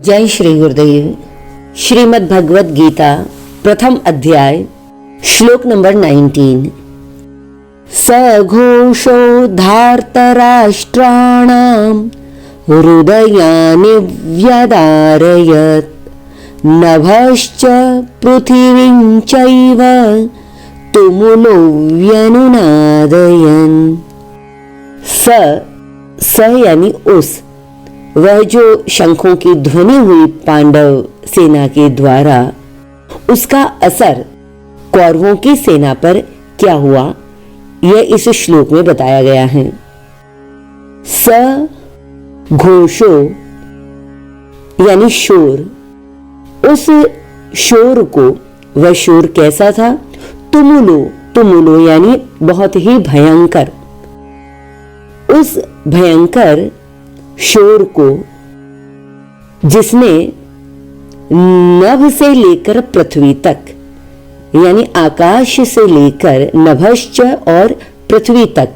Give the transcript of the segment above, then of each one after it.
जय श्री गुरुदेव। श्रीमद् भगवद गीता प्रथम अध्याय श्लोक नंबर 19। सघोषो धार्तराष्ट्राणां हृदयानि व्यदारयत् नभश्च पृथिवीं चैव तुमुलो व्यनुनादयन्। स यानी उस, वह जो शंखों की ध्वनि हुई पांडव सेना के द्वारा, उसका असर कौरवों की सेना पर क्या हुआ, यह इस श्लोक में बताया गया है। स घोषो यानी शोर, उस शोर को, वह शोर कैसा था? तुमुलो यानी बहुत ही भयंकर। उस भयंकर शोर को जिसने नभ से लेकर पृथ्वी तक यानी आकाश से लेकर नभश्च और पृथ्वी तक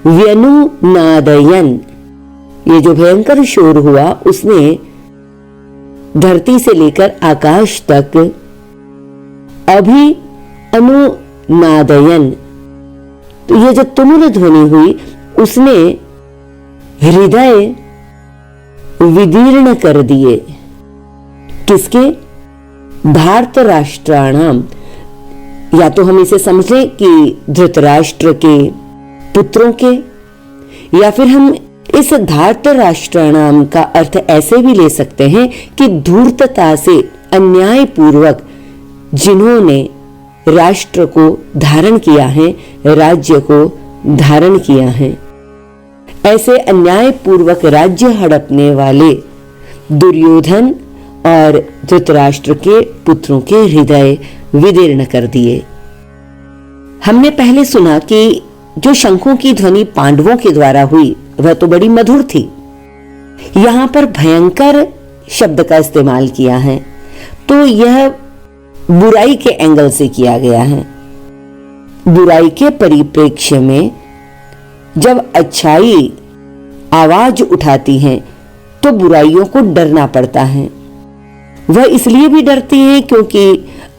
व्यनुनादयन, ये जो भयंकर शोर हुआ उसने धरती से लेकर आकाश तक अभी अनुनादयन, तो ये जो तुमुल ध्वनि हुई उसने हृदय विदीर्ण कर दिए। किसके? धार्तराष्ट्राणाम। या तो हम इसे समझें कि धृतराष्ट्र के पुत्रों के, या फिर हम इस धार्तराष्ट्राणाम का अर्थ ऐसे भी ले सकते हैं कि धूर्तता से अन्याय पूर्वक जिन्होंने राष्ट्र को धारण किया है, राज्य को धारण किया है, ऐसे अन्याय पूर्वक राज्य हड़पने वाले दुर्योधन और धृतराष्ट्र के पुत्रों के हृदय विदीर्ण कर दिए। हमने पहले सुना कि जो शंखों की ध्वनि पांडवों के द्वारा हुई वह तो बड़ी मधुर थी। यहां पर भयंकर शब्द का इस्तेमाल किया है, तो यह बुराई के एंगल से किया गया है। बुराई के परिप्रेक्ष्य में जब अच्छाई आवाज उठाती है तो बुराइयों को डरना पड़ता है। वह इसलिए भी डरती है क्योंकि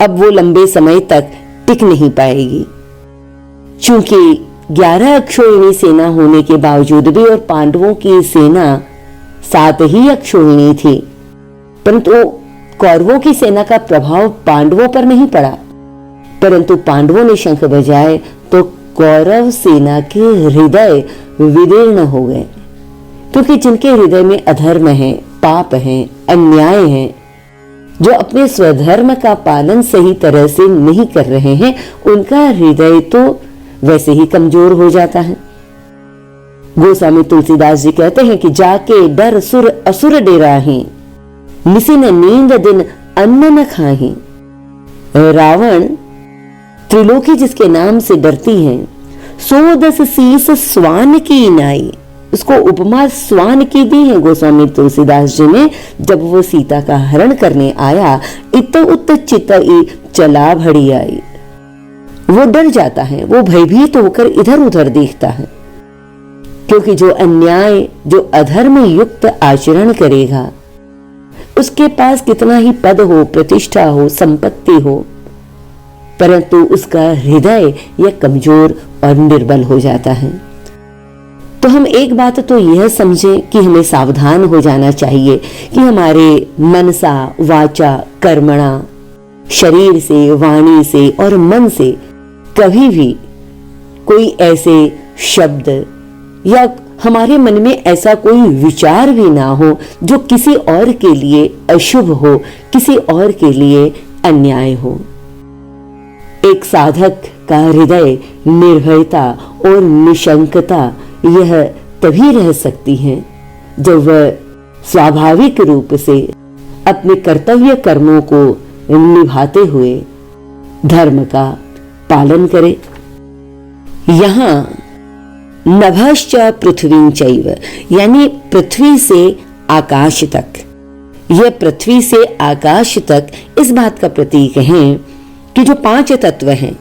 अब वो लंबे समय तक टिक नहीं पाएगी। चूंकि 11 अक्षौहिणी सेना होने के बावजूद भी, और पांडवों की सेना 7 ही अक्षौहिणी थी, परंतु कौरवों की सेना का प्रभाव पांडवों पर नहीं पड़ा, परंतु पांडवों ने शंख बजाए तो कौरव सेना के हृदय विदीर्ण हो गए। क्योंकि जिनके हृदय में अधर्म है, पाप है, अन्याय है, जो अपने स्वधर्म का पालन सही तरह से नहीं कर रहे हैं, उनका हृदय तो वैसे ही कमजोर हो जाता है। गोस्वामी तुलसीदास जी कहते हैं कि जाके डर सुर असुर डेराही, निसिन नींद दिन अन्न न खाही। रावण त्रिलोकी जिसके नाम से डरती है, 110 शीस स्वान की नाई, उसको उपमा स्वान की दी है गोस्वामी तुलसीदास जी ने। जब वो सीता का हरण करने आया, इत उत चित चला भड़ी आई, वो डर जाता है, वो भयभीत होकर इधर उधर देखता है। क्योंकि जो अन्याय, जो अधर्म युक्त आचरण करेगा, उसके पास कितना ही पद हो, प्रतिष्ठा हो, संपत्ति हो, परंतु उसका हृदय यह कमजोर और निर्बल हो जाता है। तो हम एक बात तो यह समझें कि हमें सावधान हो जाना चाहिए कि हमारे मनसा वाचा कर्मणा, शरीर से, वाणी से और मन से कभी भी कोई ऐसे शब्द या हमारे मन में ऐसा कोई विचार भी ना हो जो किसी और के लिए अशुभ हो, किसी और के लिए अन्याय हो। एक साधक का हृदय निर्भयता और निशंकता यह तभी रह सकती है जब वह स्वाभाविक रूप से अपने कर्तव्य कर्मों को निभाते हुए धर्म का पालन करे। यहां नभश्च पृथ्वी चैव यानी पृथ्वी से आकाश तक, यह पृथ्वी से आकाश तक इस बात का प्रतीक है कि जो 5 तत्व हैं,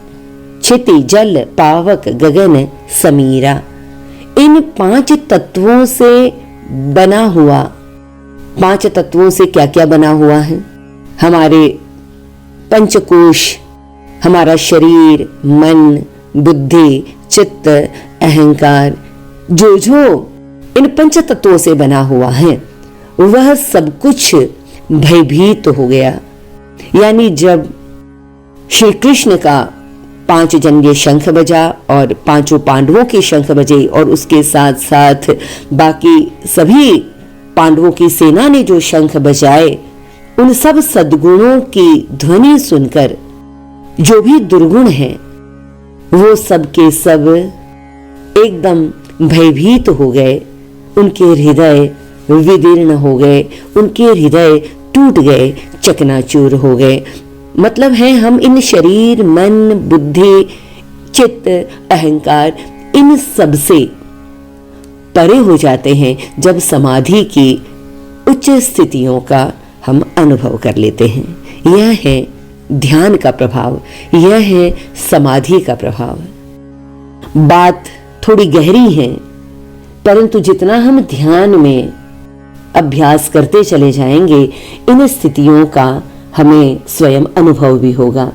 क्षिति, जल, पावक, गगन, समीरा, इन 5 तत्वों से बना हुआ 5 तत्वों से क्या क्या बना हुआ है। हमारे पंचकोश, हमारा शरीर, मन, बुद्धि, चित्त, अहंकार, जो इन 5 तत्वों से बना हुआ है, वह सब कुछ भयभीत हो गया। यानी जब श्री कृष्ण का 5 जन्य शंख बजा और 5 पांडवों के शंख बजे और उसके साथ साथ बाकी सभी पांडवों की सेना ने जो शंख बजाए, उन सब सद्गुणों की ध्वनि सुनकर जो भी दुर्गुण हैं वो सब के सब एकदम भयभीत हो गए। उनके हृदय विदीर्ण हो गए, उनके हृदय टूट गए, चकनाचूर हो गए। मतलब है हम इन शरीर, मन, बुद्धि, चित्त, अहंकार, इन सब से परे हो जाते हैं जब समाधि की उच्च स्थितियों का हम अनुभव कर लेते हैं। यह है ध्यान का प्रभाव, यह है समाधि का प्रभाव। बात थोड़ी गहरी है, परंतु जितना हम ध्यान में अभ्यास करते चले जाएंगे, इन स्थितियों का हमें स्वयं अनुभव भी होगा।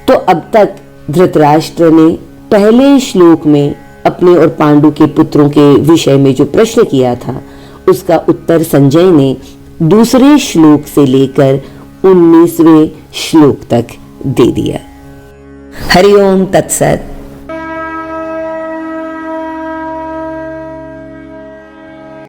तो अब तक धृतराष्ट्र ने पहले श्लोक में अपने और पांडु के पुत्रों के विषय में जो प्रश्न किया था, उसका उत्तर संजय ने दूसरे श्लोक से लेकर 19वें श्लोक तक दे दिया। हरि ओम तत्सत।